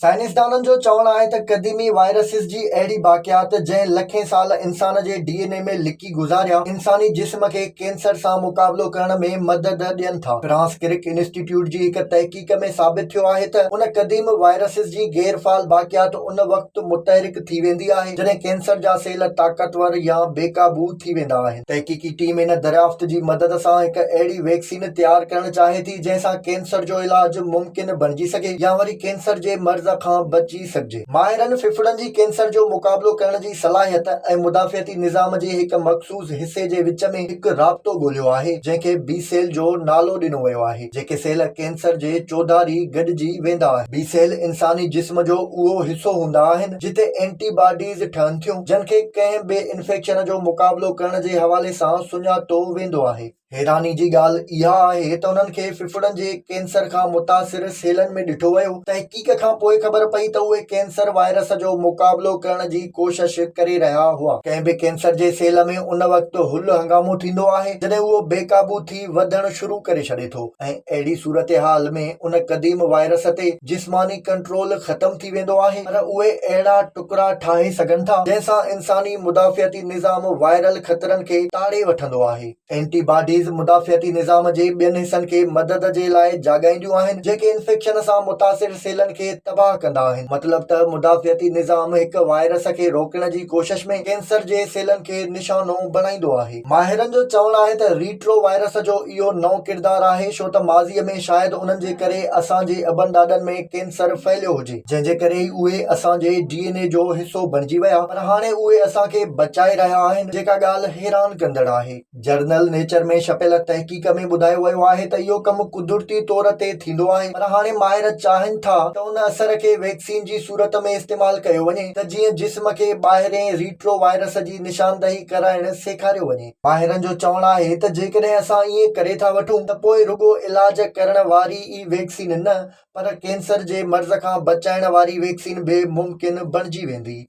साइंसदाननि जो चवणु आहे त क़दीमी वायरसिस जी अहिड़ी बाक़ियात जंहिं लखें साल इंसान जे डीएनए में लिकी गुज़ारिया इंसानी जिस्म खे कैंसर सां मुक़ाबिलो करण में मदद ॾियनि था। फ्रांस क्रिक इंस्टीट्यूट जी हिक तहक़ीक़ में साबित थियो आहे त उन क़दीम वायरसिस जी गैरफ़ाल बाक़ियात उन वक़्तु मुतहरिक थी वेंदी आहे जॾहिं कैंसर जा सेल ताक़तवर या बेकाबू थी वेंदा आहिनि। तहक़ीक़ी टीम इन दरियाफ़्त जी मदद सां हिक अहिड़ी वैक्सीन तयारु करणु चाहे थी जंहिं सां कैंसर जो इलाज मुमकिन बणिजी सघे या वरी कैंसर जे मर्ज़ खां बची सघिजे। माहिरनि फिफड़नि जी कैंसर जो मुक़ाबिलो करण जी सलाहियत ऐं मुदाफ़ियती निज़ाम जे हिक मख़सूस हिसे जे विच में हिकु राब्तो ॻोल्हियो आहे जंहिंखे बी सेल जो नालो ॾिनो वियो आहे। जेके सेल कैंसर जे चौधारी गॾिजी वेंदा आहिनि। बी सेल इंसानी जिस्म जो उहो हिसो हूंदा आहिनि जिते एंटीबॉडीज़ ठहनि थियूं जिन खे कंहिं ॿिए इंफेक्शन जो मुक़ाबिलो करण जे हवाले सां सुञातो वेंदो आहे। हैरानी जी ॻाल्हि इहा आहे त उन्हनि खे फिफड़नि जे कैंसर खां मुतासिर सेलनि में ॾिठो वियो। तहक़ीक़ खां पोइ ख़बर पई त उहे कैंसर वायरस जो मुक़ाबिलो करण जी कोशिश करे रहिया हुआ। कंहिं बि कैंसर जे सेल में उन वक़्तु हुल हंगामो थींदो आहे जॾहिं उहो बेकाबू थी वधणु शुरू करे छॾे थो ऐं अहिड़ी सूरत हाल में उन क़दीम वायरस ते जिस्मानी कंट्रोल ख़तम थी वेंदो आहे पर उहे अहिड़ा टुकड़ा ठाहे सघनि था जंहिंसां इंसानी मुदाफ़ियती निज़ाम वायरल ख़तरनि खे ताड़े वठंदो आहे। एंटीबॉडी मुदाफ़ियती निज़ाम जे ॿियनि हिसनि खे मदद जे लाइ जाॻाईंदियूं आहिनि जेके इंफेक्शन सां मुतासिर सेलनि खे तबाह कंदा आहिनि। मतिलब त मुदाफ़ियती निज़ाम हिक वायरस खे रोकण जी कोशिश में कैंसर जे सेलनि खे निशानो बणाईंदो आहे। माहिरनि जो चवणु आहे त रीट्रो वायरस जो इहो नओं किरदारु आहे छो त माज़ीअ में शायदि उन्हनि जे करे असांजे अबनि ॾाॾनि में कैंसर फैलियो हुजे जंहिंजे करे ई उहे असांजे डीएनए जो हिसो बणिजी विया पर हाणे उहे असांखे बचाए रहिया आहिनि जेका ॻाल्हि हैरान कंदड़ आहे। जर्नल नेचर में छपियल तहक़ीक़ में ॿुधायो वियो आहे त इहो कमु कुदरती तौर ते थींदो आहे पर हाणे माहिर चाहिनि था त उन असर खे वैक्सीन जी सूरत में इस्तेमालु कयो वञे त जीअं जिस्म खे ॿाहिरें रीट्रो वायरस जी निशानदही कराइण सेखारियो वञे। माहिरनि जो चवणु आहे त जेकॾहिं असां ईअं करे था वठूं त पोइ रुॻो इलाज करण वारी ई वैक्सीन न पर कैंसर जे मर्ज़ खां बचाइण वारी वैक्सीन बि मुमकिन बणिजी वेंदी।